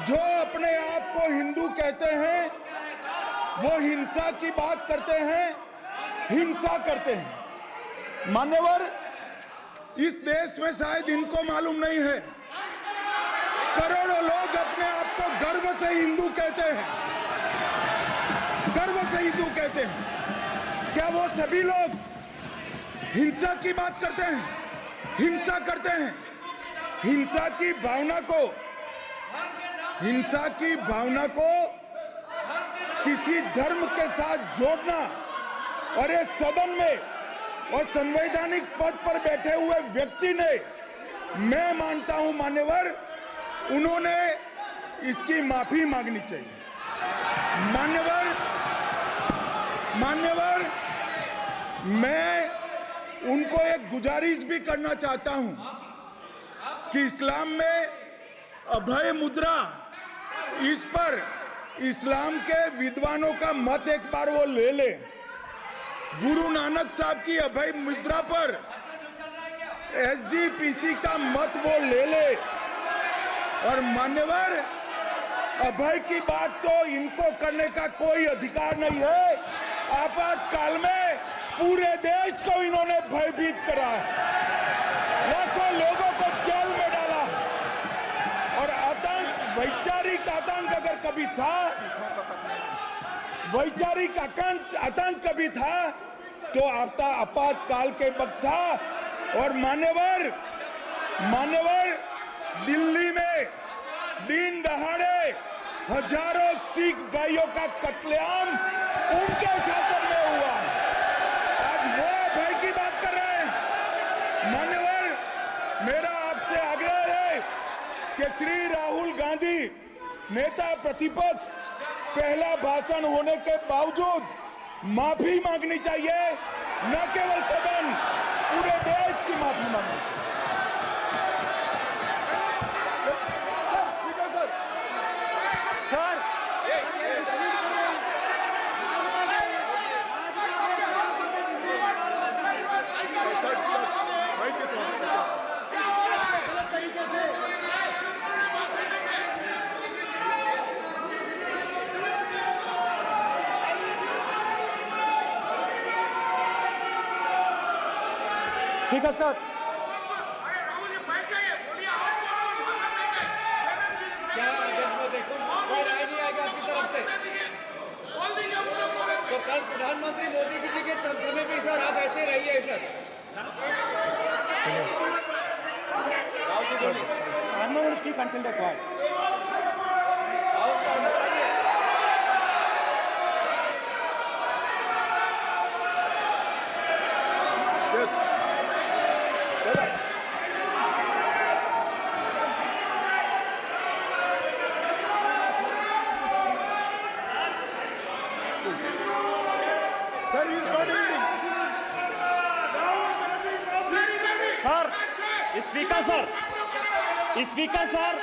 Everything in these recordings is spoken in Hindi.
जो अपने आप को हिंदू कहते हैं वो हिंसा की बात करते हैं, हिंसा करते हैं। मान्यवर, इस देश में शायद इनको मालूम नहीं है, करोड़ों लोग अपने आप को गर्व से हिंदू कहते हैं, गर्व से हिंदू कहते हैं। क्या वो सभी लोग हिंसा की बात करते हैं, हिंसा करते हैं? हिंसा की भावना को किसी धर्म के साथ जोड़ना और इस सदन में और संवैधानिक पद पर बैठे हुए व्यक्ति ने, मैं मानता हूं मान्यवर, उन्होंने इसकी माफी मांगनी चाहिए। मान्यवर, मैं उनको एक गुजारिश भी करना चाहता हूं कि इस्लाम में अभय मुद्रा, इस पर इस्लाम के विद्वानों का मत एक बार वो ले ले। गुरु नानक साहब की अभय मुद्रा पर SGPC का मत वो ले ले। और मान्यवर, अभय की बात तो इनको करने का कोई अधिकार नहीं है। आपातकाल में पूरे देश को इन्होंने भयभीत करा है, लाखों लोगों को जेल में डाला। और आतंक, वैचारिक आतंक अगर कभी था, वैचारिक आतंक कभी था तो आपातकाल के वक्त था। और मान्यवर, दिल्ली में दिन दहाड़े हजारों सिख भाइयों का कत्लेआम उनके शासन में हुआ। आज वो भय की बात कर रहे हैं। मान्यवर, मेरा आपसे आग्रह है कि श्री राहुल गांधी, नेता प्रतिपक्ष, पहला भाषण होने के बावजूद माफी मांगनी चाहिए, न केवल सदन, पूरे देश की माफी मांगनी चाहिए। सर, स्पीकर सर, तो कल प्रधानमंत्री मोदी जी के तरफ में भी सर आप ऐसे रहिए sir. I'm not going to speak until the call. Speaker sir,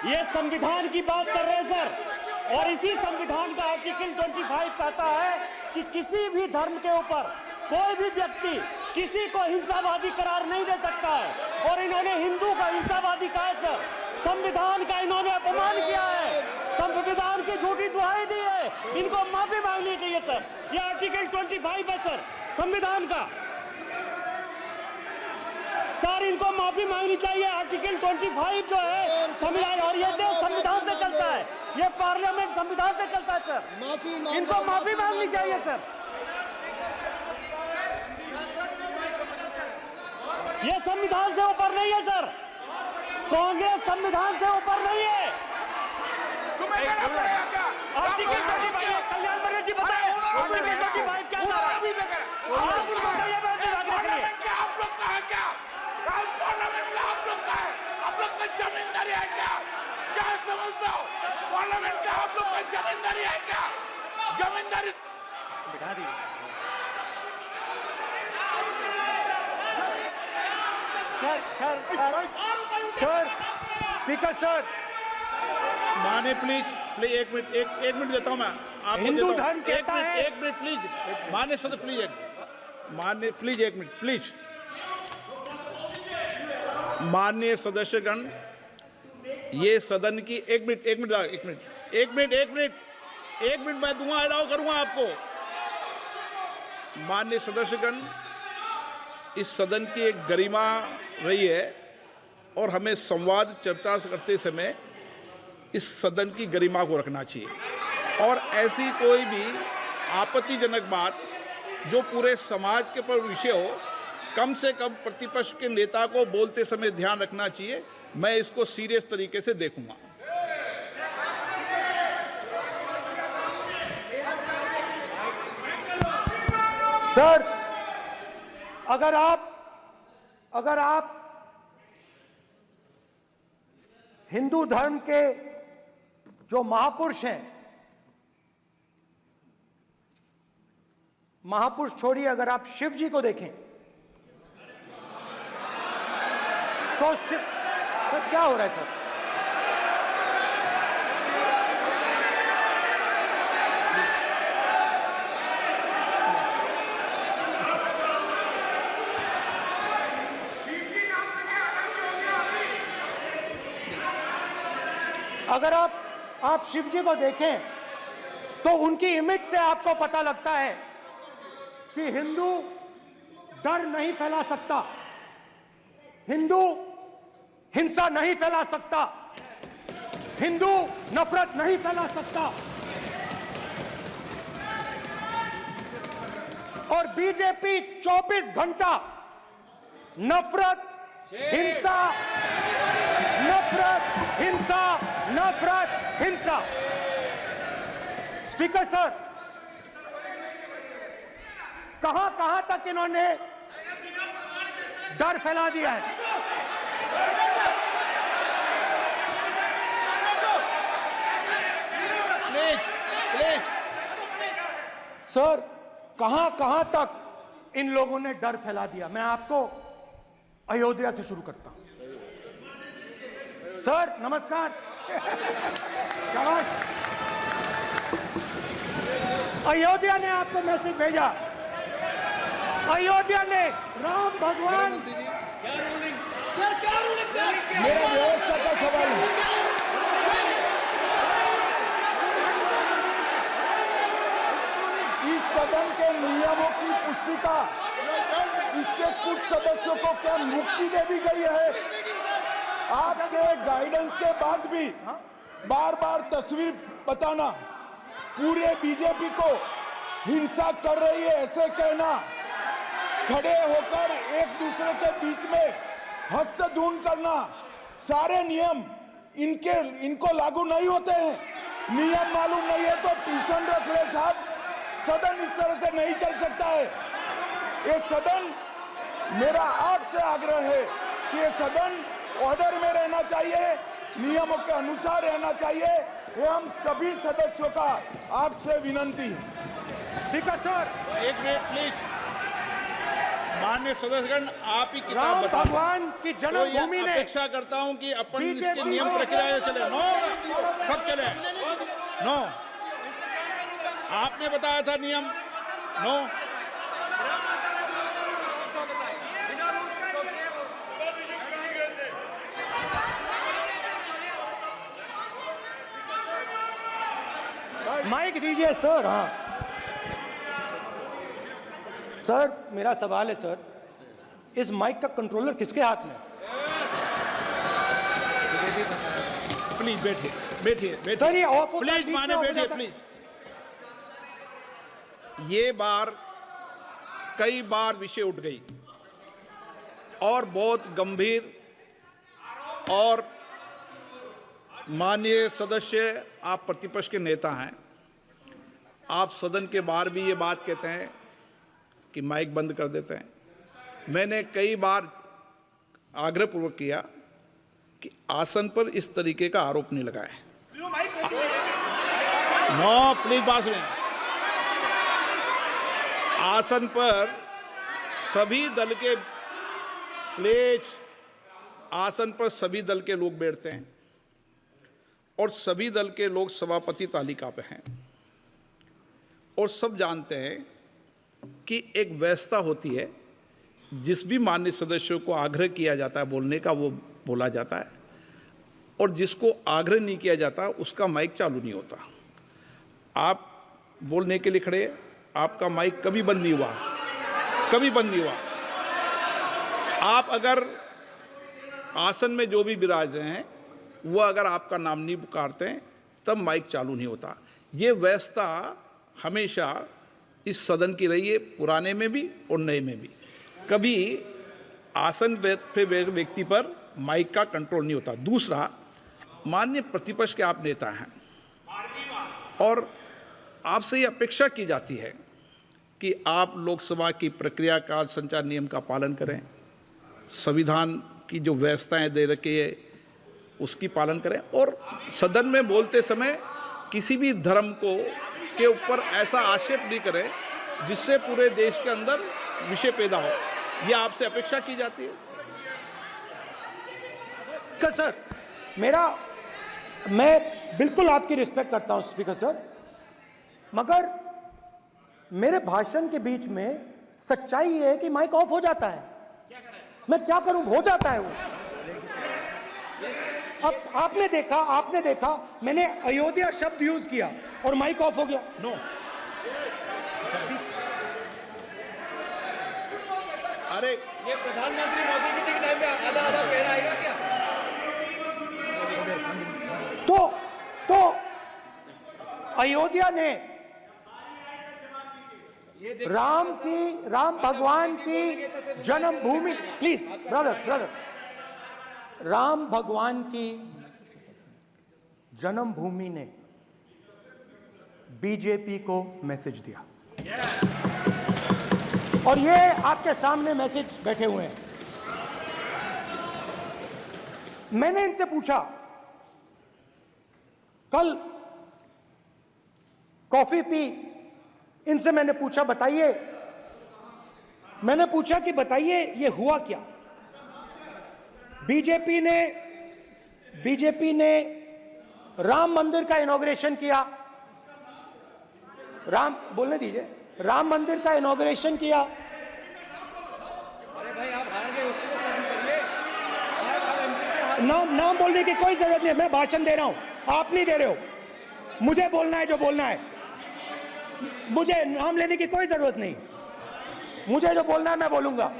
ये संविधान की बात कर रहे हैं सर, और इसी संविधान का आर्टिकल 25 कहता है कि किसी भी धर्म के ऊपर कोई भी व्यक्ति किसी को हिंसावादी करार नहीं दे सकता है। और इन्होंने हिंदू का हिंसावादी कहा है सर, संविधान का इन्होंने अपमान किया है, संविधान की झूठी दुहाई दी है, इनको माफी मांगनी चाहिए सर। ये आर्टिकल 25 है सर संविधान का, सर इनको माफी मांगनी चाहिए। आर्टिकल 25 जो है संविधान, और ये देश संविधान से चलता है, ये पार्लियामेंट संविधान से चलता है सर, इनको माफी मांगनी चाहिए सर। ये संविधान से ऊपर नहीं है सर, कांग्रेस संविधान से ऊपर नहीं है। आर्टिकल 25, कल्याण बनर्जी जी बताए आर्टिकल 25 क्या था? आप उनको बताइए, आप लोग का है क्या? पार्लियामेंट का आप लोग का है? आप लोग का जमींदारी है क्या? क्या समझते हो? पार्लियामेंट का आप लोग का जमींदारी है क्या? जमींदारी बिठा दी सर, स्पीकर सर, माने प्लीज एक मिनट देता हूं मैं आपको। हिंदू धर्म कहता है, एक मिनट प्लीज, माने सर प्लीज, मान्य प्लीज एक मिनट प्लीज। माननीय सदस्यगण, ये सदन की एक मिनट मैं दूंगा, अलाउ करूंगा आपको। माननीय सदस्यगण, इस सदन की एक गरिमा रही है और हमें संवाद चर्चा करते समय इस सदन की गरिमा को रखना चाहिए और ऐसी कोई भी आपत्तिजनक बात जो पूरे समाज के पर विषय हो, कम से कम प्रतिपक्ष के नेता को बोलते समय ध्यान रखना चाहिए। मैं इसको सीरियस तरीके से देखूंगा। सर, अगर आप हिंदू धर्म के जो महापुरुष हैं, महापुरुष छोड़िए, अगर आप शिव जी को देखें तो क्या हो रहा है सर? अगर आप शिव जी को देखें तो उनकी इमेज से आपको पता लगता है कि हिंदू डर नहीं फैला सकता, हिंदू हिंसा नहीं फैला सकता, हिंदू नफरत नहीं फैला सकता। और बीजेपी 24 घंटा नफरत, हिंसा, नफरत, हिंसा, नफरत, हिंसा। स्पीकर सर, कहां तक इन्होंने डर फैला दिया है? प्लीज सर, कहां तक इन लोगों ने डर फैला दिया? मैं आपको अयोध्या से शुरू करता हूं। सर नमस्कार, शाबाश। अयोध्या ने आपको मैसेज भेजा, अयोध्या ने राम भगवान। मेरा व्यवस्था का सवाल है। इस सदन के नियमों की पुस्तिका, इससे कुछ सदस्यों को क्या मुक्ति दे दी गई है? आपके गाइडेंस के बाद भी बार बार तस्वीर बताना, पूरे बीजेपी को हिंसा कर रही है ऐसे कहना, खड़े होकर एक दूसरे के बीच में हस्तधून करना, सारे नियम इनको लागू नहीं होते हैं। नियम मालूम नहीं है तो ट्यूशन रख ले साहब। सदन इस तरह से नहीं चल सकता है। ये सदन, मेरा आपसे आग्रह है कि ये सदन ऑर्डर में रहना चाहिए, नियमों के अनुसार रहना चाहिए। ये हम सभी सदस्यों का आपसे विनंती है। स्पीकर सर, एक मिनट प्लीज। माननीय सदस्यगण, आप ही किताब राम बताओ। भगवान की जन्मभूमि ने, अपेक्षा करता हूं कि अपन इसके नियम प्रक्रिया चले। नो, सब चले। नो, आपने बताया था नियम। नो, माइक दीजिए सर। हाँ सर, मेरा सवाल है सर, इस माइक का कंट्रोलर किसके हाथ में? प्लीज बैठिए सर ये ऑफ होता है, प्लीज बीच में माने ऑफ हो बैठिए जाता है। प्लीज। ये बार कई बार विषय उठ गई और बहुत गंभीर, और माननीय सदस्य, आप प्रतिपक्ष के नेता हैं, आप सदन के बाहर भी ये बात कहते हैं कि माइक बंद कर देते हैं। मैंने कई बार आग्रहपूर्वक किया कि आसन पर इस तरीके का आरोप नहीं लगाएं। नो प्लीज, बात सुनिए। आसन पर सभी दल के, प्लीज, आसन पर सभी दल के लोग बैठते हैं और सभी दल के लोग सभापति तालिका पे हैं और सब जानते हैं कि एक व्यवस्था होती है, जिस भी माननीय सदस्यों को आग्रह किया जाता है बोलने का, वो बोला जाता है और जिसको आग्रह नहीं किया जाता उसका माइक चालू नहीं होता। आप बोलने के लिए खड़े, आपका माइक कभी बंद नहीं हुआ, कभी बंद नहीं हुआ। आप अगर आसन में जो भी विराज रहे हैं वो अगर आपका नाम नहीं पुकारते हैं तब माइक चालू नहीं होता। ये व्यवस्था हमेशा इस सदन की रही है, पुराने में भी और नए में भी। कभी आसन पे व्यक्ति पर माइक का कंट्रोल नहीं होता। दूसरा, माननीय प्रतिपक्ष के आप नेता हैं और आपसे ये अपेक्षा की जाती है कि आप लोकसभा की प्रक्रिया का संचार नियम का पालन करें, संविधान की जो व्यवस्थाएं दे रखी है उसकी पालन करें और सदन में बोलते समय किसी भी धर्म को के ऊपर ऐसा आक्षेप नहीं करें जिससे पूरे देश के अंदर विषय पैदा हो। यह आपसे अपेक्षा की जाती है। सर, मैं बिल्कुल आपकी रिस्पेक्ट करता हूं स्पीकर सर, मगर मेरे भाषण के बीच में सच्चाई ये है कि माइक ऑफ हो जाता है। मैं क्या करूं, हो जाता है वो। अब आपने देखा मैंने अयोध्या शब्द यूज किया और माइक ऑफ हो गया। नो, अरे ये प्रधानमंत्री मोदी जी के टाइम में आधा आधा कह रहा है क्या? तो अयोध्या ने राम भगवान की जन्मभूमि, प्लीज ब्रदर, राम भगवान की जन्मभूमि ने बीजेपी को मैसेज दिया और ये आपके सामने मैसेज बैठे हुए हैं। मैंने इनसे पूछा, कल कॉफी पी, इनसे मैंने पूछा कि बताइए ये हुआ क्या। बीजेपी ने राम मंदिर का इनॉग्रेशन किया, बोलने दीजिए, राम मंदिर का इनॉग्रेशन किया। अरे भाई आप हार गए, उसको सहन करिए। नाम बोलने की कोई जरूरत नहीं है, मैं भाषण दे रहा हूं, आप नहीं दे रहे हो। मुझे बोलना है जो बोलना है, मुझे नाम लेने की कोई जरूरत नहीं, मुझे जो बोलना है मैं बोलूंगा।